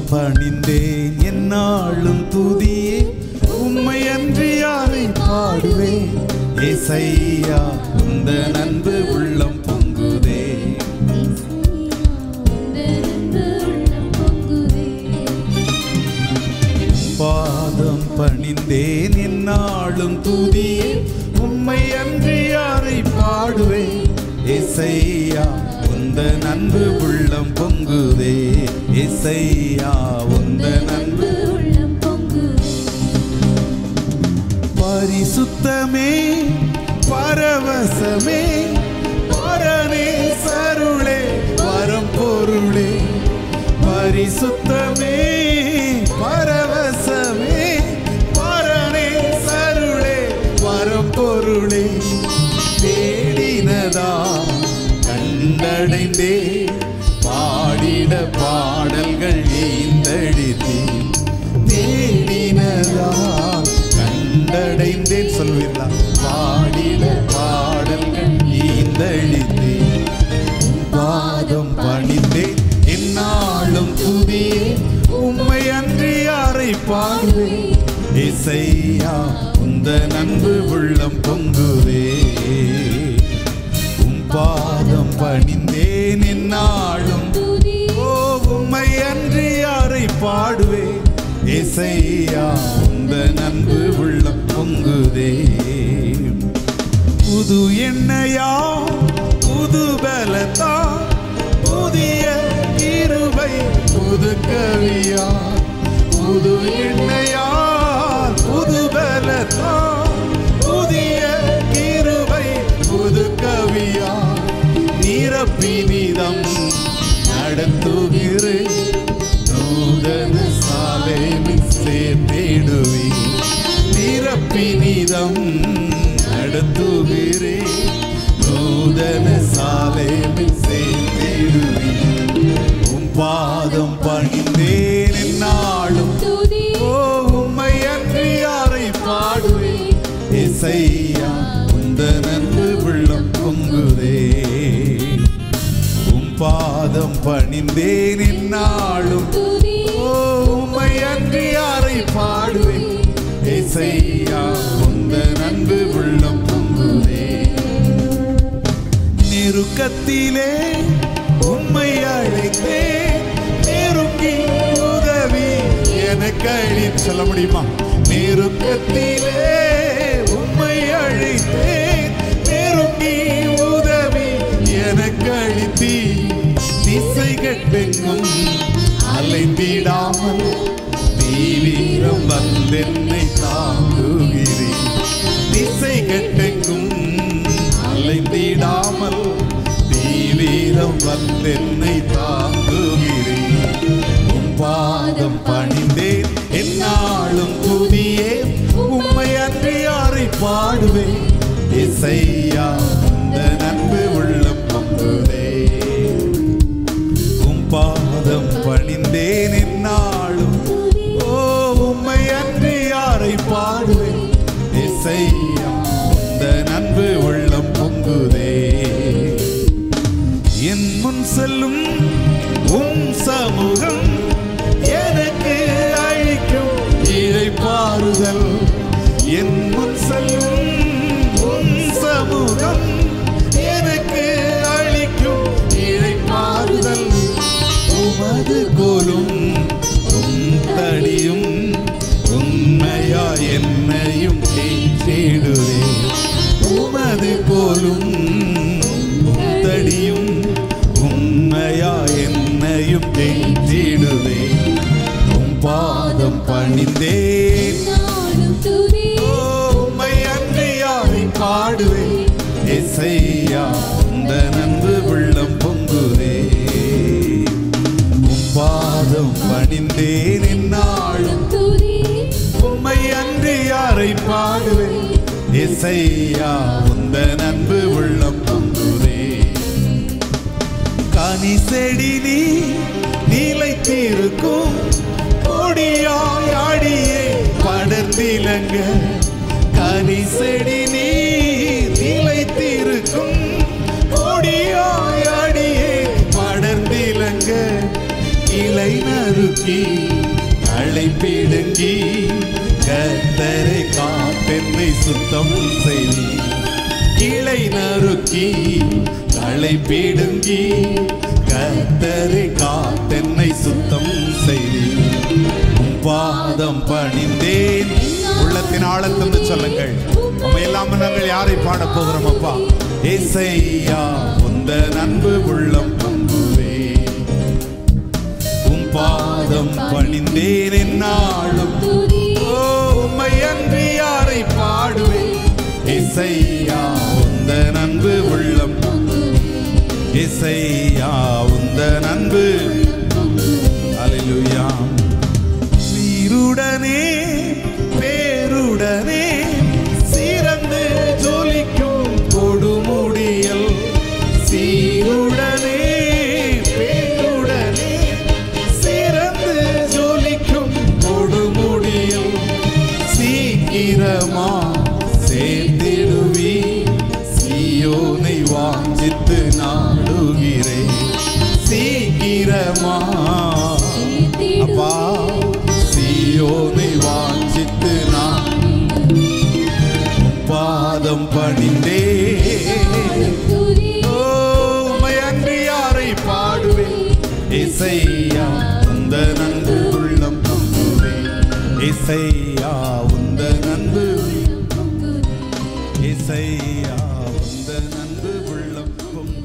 பணிந்தேன் என்னாலும் துதியே உம்மை அன்றி யாரை பாடுவேன் ஏசையா உந்தன் அன்பு உள்ளம் பொங்குதே பாதம் பணிந்தேன் என்னாலும் துதியே உம்மை அன்றி யாரை பாடுவேன் ஏசையா உந்தன் அன்பு உள்ளம் பொங்குதே ஏசையா உந்தன் அன்பு உள்ளம் பொங்குதே பரிசுத்தமே பரவசமே பரனே சருளே வரம் பொருளே பரிசுத்தமே பரவசமே பரனே சருளே வரம் பொருளே தேடினதா கண்டடைந்தே பாடிட பாடல்கள் ஈந்தடித்தேன் தேடினதா கண்டடைந்தேன் சொல்வீர்களா பாடிட பாடல்கள் ஈந்தடித்தேன் பாதம் பணிந்தேன் என்னாலும் துதியே உம்மை அன்றி யாரை பாடுவேன் ஏசையா உந்தன் அன்பு உள்ளம் பொங்குதே பாதம் பணிந்தேன் என்னாலும் ஓ உம்மை அன்றி யாரை பாடுவேன் ஏசையா உந்தன் அன்பு உள்ளம் பொங்குதே புது எண்ணெயா புது பலத்தா புதிய கிருபை புது கவியா புது எண்ணெயா புது பலத்தா புதிய கிருபை புது கவியா நிரப்பினிதம் நடத்துகிறே நூதன சாலையில் சேர்த்திடுவே நிரப்பினிதம் நடத்துகிறே நூதன சாலையில் சேர்த்திடுவே உம் பாதம் பணிந்தேன் என்னாலும் ஓ உம்மை அன்றி யாரை பாடுவேன் ஏசையா உந்தன் அன்பு உள்ளம் பொங்குதே உம் பாதம் பணிந்தேன் என்னாலும் ஓ உம்மை அன்றி யாரை பாடுவேன் ஏசையா உந்தன் அன்பு உள்ளம் பொங்குதே நெருக்கத்திலே உம்மை அழைத்தேன் நெருங்கி உதவி எனக்கு அழைத்து சொல்ல முடியுமா நெருக்கத்திலே உம்மை அழைத்தேன் நெருங்கி உதவி எனக்கு அளித்தி திசை கெட்டெங்கும் அலைந்திடாமல் தீவிரம் வந்தென்னை தாங்குகிறேன் திசை கெட்டெங்கும் அலைந்திடாமல் தீவிரம் வந்தென்னை தாங்குகிறேன் உம் பாதம் பணிந்தேன் என்னாலும் துதியே உம்மை அன்றி யாரை பாடுவேன் ஏசையா உந்தன் அன்பு உள்ளம் பொங்குதே உம் பாதம் பணிந்தேன் என்னாலும் ஓ உம்மை அன்றி யாரை பாடுவேன் ஏசையா உந்தன் அன்பு உள்ளம் பொங்குதே என் முன் செல்லும் உம் சமூகம் எனக்கு அழிக்கும் இளைப்பாறுதல் என் முன் செல்லும் உம் சமூகம் எனக்கு அழிக்கும் இளைப்பாறுதல் உமது கோலும் உம் தடியும் உண்மையா என்னையும் தேடுதே உமது கோலும் உம் தடியும் உண்மையா என்னையும் தேடுதே உம் பாதம் பணிந்தேன் உம்மை அன்றி யாரை பாடுவேன் ஏசையா உந்தன் அன்பு உள்ளம் பொங்குதே உம் பாதம் பணிந்தேன் என்னாலும் உம்மை அன்றி யாரை பாடுவேன் ஏசையா உந்தன் அன்பு உள்ளம் பொங்குதே கனி செடி நீ நிலைத்திருக்கும் கொடியாய் அடியே படர்ந்திலங்க கனி செடி நீ நிலைத்திருக்கும் கொடியாய் அடியே படர்ந்திலங்க இலை நறுக்கி நறுக்கி களை பிடுங்கி கர்த்தரை காத்தென்னை சுத்தம் செய்தி. கிளை நறுக்கி களை பிடுங்கி கர்த்தரை காத்தென்னை சுத்தம் செய்தி. பாதம் பணிந்தேன். உள்ளத்தின் ஆழத்திலிருந்து சொல்லுங்கள். நம்ம எல்லாம் நாங்கள் யாரை பாட போகிறோம்? அப்பா ஏசையா உந்த அன்பு உள்ளம் நம்புவே. உம் பாதம் பணிந்தேன் என்னாலும். உம்மை அன்றி யாரை பாடுவேன்? ஏசையா உந்த அன்பு உள்ளம். ஏசையா உந்த அன்பு. அல்லேலூயா. சீருடனே பேருடனே சிறந்து ஜொலிக்கும் கொடுமுடியல். சீருடனே பேருடனே சிறந்து ஜொலிக்கும் கொடுமுடியல். சீக்கிரமா சேர்ந்திடுவி சீயோனை வாஞ்சித்து நாடுகிறேன். சீக்கிரமா அப்பா சீயோனை வாஞ்சித்து நான் பாதம் பணிந்தே. உம்மை அன்றி யாரை பாடுவேன்? ஏசையா உந்த அன்பு உள்ளம் பொங்குவேன். ஏசையா உந்த அன்பு. ஏசையா உந்த அன்பு உள்ளம் பொங்குவேன்.